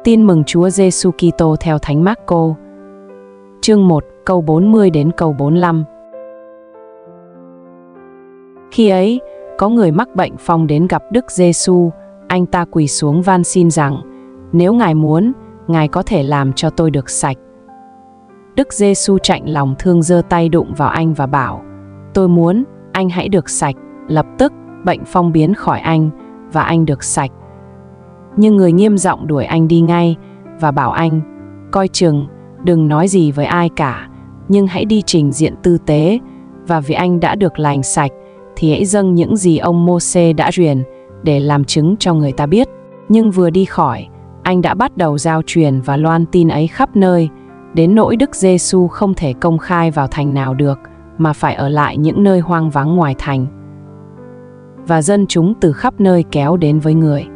Tin mừng Chúa Giêsu Kitô theo Thánh Marco. Chương 1, câu 40 đến câu 45. Khi ấy, có người mắc bệnh phong đến gặp Đức Giêsu. Anh ta quỳ xuống van xin rằng: "Nếu Ngài muốn, Ngài có thể làm cho tôi được sạch." Đức Giêsu chạnh lòng thương giơ tay đụng vào anh và bảo: "Tôi muốn, anh hãy được sạch." Lập tức, bệnh phong biến khỏi anh và anh được sạch. Nhưng người nghiêm giọng đuổi anh đi ngay và bảo anh: "Coi chừng, đừng nói gì với ai cả, nhưng hãy đi trình diện tư tế, và vì anh đã được lành sạch, thì hãy dâng những gì ông Mô-sê đã truyền để làm chứng cho người ta biết." Nhưng vừa đi khỏi, anh đã bắt đầu giao truyền và loan tin ấy khắp nơi, đến nỗi Đức Giêsu không thể công khai vào thành nào được, mà phải ở lại những nơi hoang vắng ngoài thành. Và dân chúng từ khắp nơi kéo đến với người.